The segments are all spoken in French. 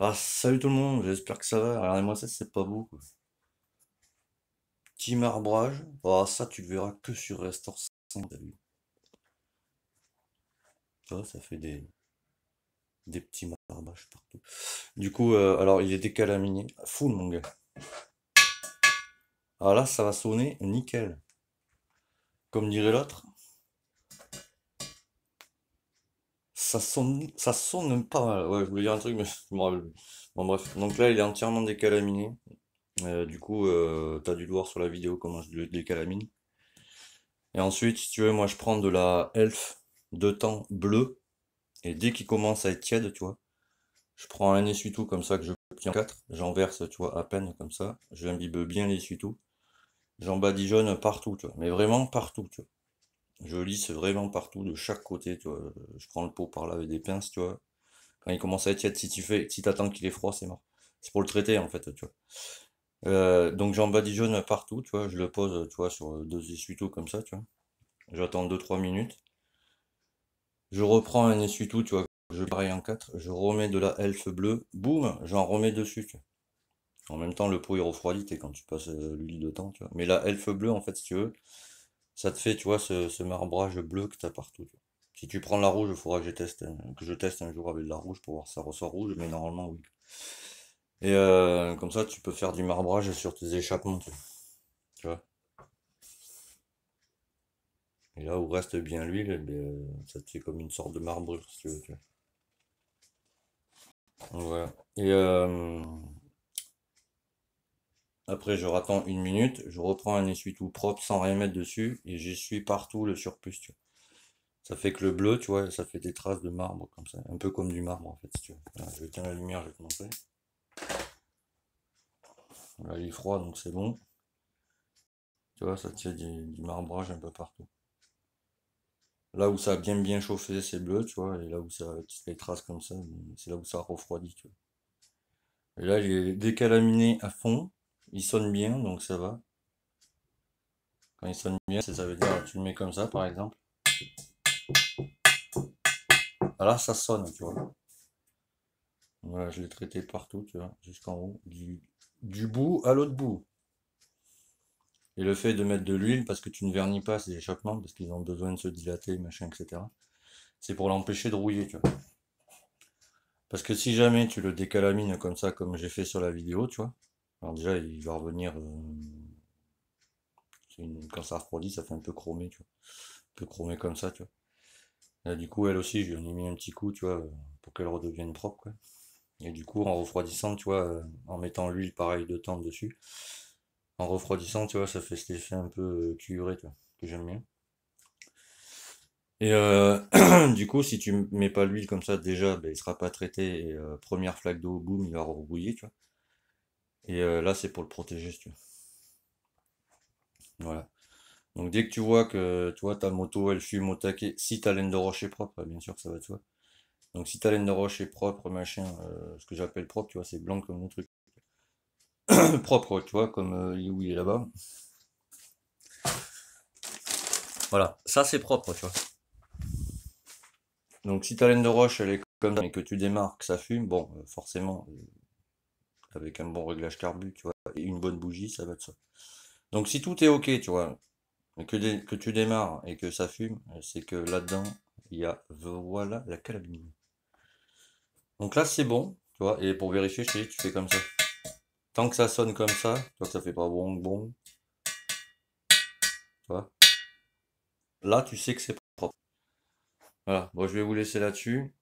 Ah, salut tout le monde, j'espère que ça va. Alors, moi, ça, c'est pas beau, quoi. Petit marbrage. Ah, ça, tu le verras que sur Restore 5, t'as vu. Tu vois, ça fait des petits marbrages partout. Du coup, alors, il est décalaminé. Full, mon gars. Alors là, ça va sonner nickel. Comme dirait l'autre, ça sonne pas mal. Ouais, je voulais dire un truc, mais je me rappelle plus. Bon, bref. Donc là, il est entièrement décalaminé. Du coup, t'as dû le voir sur la vidéo comment je le décalamine. Et ensuite, si tu veux, moi, je prends de la Elf de temps bleu. Et dès qu'il commence à être tiède, tu vois, je prends un essuie-tout comme ça que je plie en quatre, j'en verse, tu vois, à peine comme ça, je imbibe bien l'essuie-tout, j'en badigeonne partout, tu vois, mais vraiment partout, tu vois. Je lisse vraiment partout, de chaque côté, tu vois. Je prends le pot par là avec des pinces, tu vois. Quand il commence à être tiède, si t'attends qu'il est froid, c'est mort. C'est pour le traiter, en fait, tu vois. Donc j'en badigeonne partout, tu vois, je le pose, tu vois, sur deux essuie-tout comme ça, tu vois. J'attends 2 3 minutes. Je reprends un essuie-tout, tu vois, je pareil en quatre, je remets de la Elf bleue, boum, j'en remets dessus, tu vois. En même temps, le pot il refroidit, et quand tu passes l'huile dedans, tu vois. Mais la Elf bleue, en fait, si tu veux, ça te fait, tu vois, ce marbrage bleu que t'as partout, tu vois. Si tu prends la rouge, il faudra que je teste un jour avec de la rouge pour voir si ça ressort rouge, mais normalement, oui. Et comme ça, tu peux faire du marbrage sur tes échappements, tu vois. Et là où reste bien l'huile, eh bien, ça te fait comme une sorte de marbrure, si tu veux, tu vois. Donc, voilà. Et après, je rattends 1 minute, je reprends un essuie-tout propre sans rien mettre dessus et j'essuie partout le surplus, tu vois. Ça fait que le bleu, tu vois, ça fait des traces de marbre comme ça, un peu comme du marbre en fait, si tu veux. Voilà, je vais éteindre la lumière, je vais te montrer. Là, il est froid, donc c'est bon. Tu vois, ça tient du marbrage un peu partout. Là où ça a bien chauffé, c'est bleu, tu vois, et là où ça a des traces comme ça, c'est là où ça a refroidi, tu vois. Et là, il est décalaminé à fond, il sonne bien, donc ça va. Quand il sonne bien, ça veut dire, tu le mets comme ça, par exemple. Ah là, ça sonne, tu vois. Voilà, je l'ai traité partout, tu vois, jusqu'en haut, du bout à l'autre bout. Et le fait de mettre de l'huile, parce que tu ne vernis pas ces échappements, parce qu'ils ont besoin de se dilater, machin, etc. C'est pour l'empêcher de rouiller, tu vois. Parce que si jamais tu le décalamines comme ça, comme j'ai fait sur la vidéo, tu vois, alors déjà il va revenir, quand ça refroidit, ça fait un peu chromé, tu vois. Un peu chromé comme ça, tu vois. Là, du coup, elle aussi, je lui en ai mis un petit coup, tu vois, pour qu'elle redevienne propre, quoi. Et du coup, en refroidissant, tu vois, en mettant l'huile pareil de temps dessus, en refroidissant, tu vois, ça fait cet effet un peu cuiré, tu vois, que j'aime bien. Et du coup, si tu mets pas l'huile comme ça, déjà, ben, il sera pas traité. Et première flaque d'eau, boum, il va rebouillir, tu vois. Et là, c'est pour le protéger, si tu veux. Voilà. Donc dès que tu vois que, tu vois, ta moto, elle fume au taquet, si ta laine de roche est propre, bien sûr, ça va de soi. Donc si ta laine de roche est propre, machin, ce que j'appelle propre, tu vois, c'est blanc comme le truc. Propre, tu vois, comme où il est là-bas. Voilà, ça c'est propre, tu vois. Donc si ta laine de roche, elle est comme ça, et que tu démarres, que ça fume, bon, forcément, avec un bon réglage carbu, tu vois, et une bonne bougie, ça va de soi. Donc si tout est ok, tu vois, mais que tu démarres et que ça fume, c'est que là-dedans, il y a, voilà, la calamine. Donc là, c'est bon, tu vois, et pour vérifier, je te dis, tu fais comme ça. Tant que ça sonne comme ça, tu vois que ça fait pas bon, bon, tu vois, là, tu sais que c'est propre. Voilà, bon, je vais vous laisser là-dessus.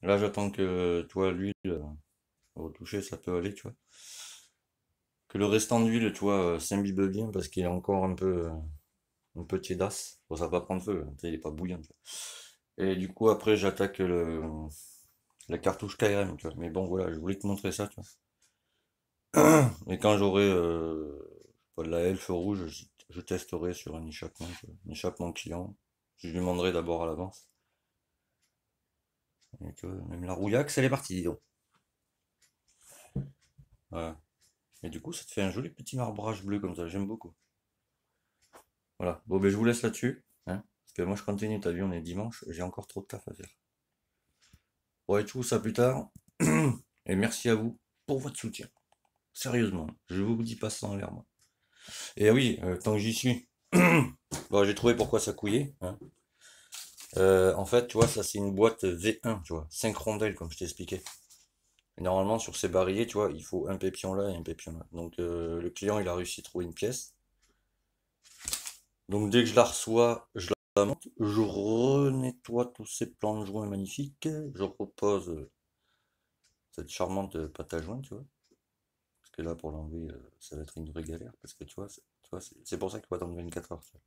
Là, j'attends que, toi, l'huile, au toucher, ça peut aller, tu vois. Que le restant d'huile, tu vois, s'imbibe bien parce qu'il est encore un peu tiédasse. Bon, ça va pas prendre feu, hein, tu sais, il est pas bouillant, tu vois. Et du coup, après, j'attaque la cartouche KRM, tu vois. Mais bon, voilà, je voulais te montrer ça, tu vois. Et quand j'aurai pas de la elfe rouge, je testerai sur un échappement, tu vois. Un échappement client. Je lui demanderai d'abord à l'avance. Et tu vois, même la rouillac, elle est partie, dis donc. Voilà. Et du coup, ça te fait un joli petit marbrage bleu comme ça, j'aime beaucoup. Voilà. Bon, ben, je vous laisse là-dessus, hein. Parce que moi, je continue, t'as vu, on est dimanche, j'ai encore trop de taf à faire. Bon, et tout, ça plus tard. Et merci à vous pour votre soutien. Sérieusement, je vous dis pas ça en l'air, moi. Et oui, tant que j'y suis, bon, j'ai trouvé pourquoi ça couillait, hein. En fait, tu vois, ça c'est une boîte V1, tu vois, 5 rondelles, comme je t'expliquais. Et normalement, sur ces barillet, tu vois, il faut un pépion là et un pépion là. Donc, le client, il a réussi à trouver une pièce. Donc, dès que je la reçois, je la monte, je renettoie tous ces plans de joints magnifiques, je repose cette charmante pâte à joint, tu vois. Parce que là, pour l'enlever, ça va être une vraie galère. Parce que tu vois, c'est pour ça qu'il faut attendre 24 heures. Tu vois.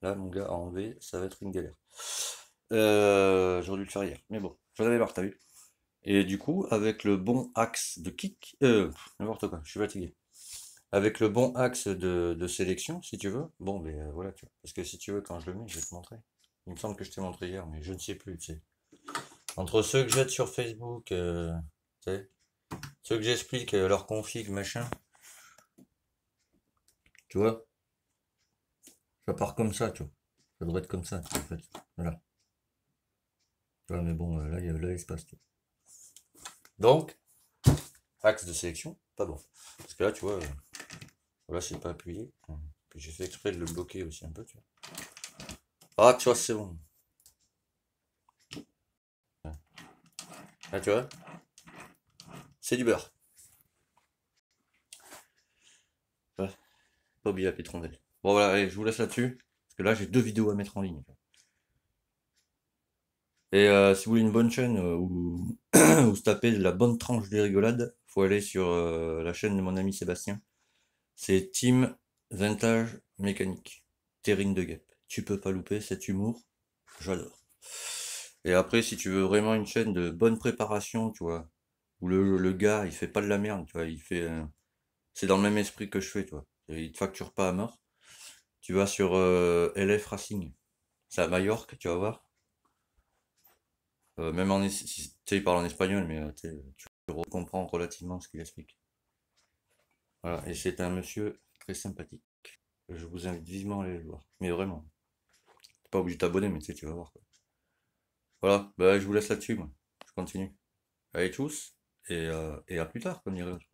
Là, mon gars, à enlever, ça va être une galère. J'aurais dû le faire hier. Mais bon, j'en avais marre, t'as vu. Et du coup, avec le bon axe de kick, n'importe quoi, je suis fatigué. Avec le bon axe de sélection, si tu veux, bon, ben voilà, tu vois. Parce que si tu veux, quand je le mets, je vais te montrer. Il me semble que je t'ai montré hier, mais je ne sais plus, tu sais. Entre ceux que j'aide sur Facebook, tu sais, ceux que j'explique leur config, machin, tu vois, ça part comme ça, tu vois. Ça devrait être comme ça, en fait. Voilà. Tu vois, mais bon, là, il se passe, tu vois. Donc, axe de sélection, pas bon. Parce que là, tu vois, voilà, c'est pas appuyé. Puis j'ai fait exprès de le bloquer aussi un peu, tu vois. Ah, tu vois, c'est bon. Là, tu vois, c'est du beurre. Ouais, pas oublier la petite rondelle. Bon, voilà, allez, je vous laisse là-dessus. Parce que là, j'ai 2 vidéos à mettre en ligne. Et si vous voulez une bonne chaîne où, où se taper de la bonne tranche des rigolades, faut aller sur la chaîne de mon ami Sébastien. C'est Team Vintage Mécanique. Terrine de guêpe. Tu peux pas louper cet humour. J'adore. Et après, si tu veux vraiment une chaîne de bonne préparation, tu vois, où le gars, il fait pas de la merde, tu vois, il fait, c'est dans le même esprit que je fais, tu vois. Et il te facture pas à mort. Tu vas sur LF Racing. C'est à Majorque, tu vas voir. Même tu sais, il parle en espagnol, mais tu comprends relativement ce qu'il explique. Voilà. Et c'est un monsieur très sympathique. Je vous invite vivement à aller le voir. Mais vraiment. T'es pas obligé de t'abonner, mais tu sais, tu vas voir, quoi. Voilà. Bah, je vous laisse là-dessus, moi. Je continue. Allez, tchuss. Et à plus tard, comme dirait l'autre.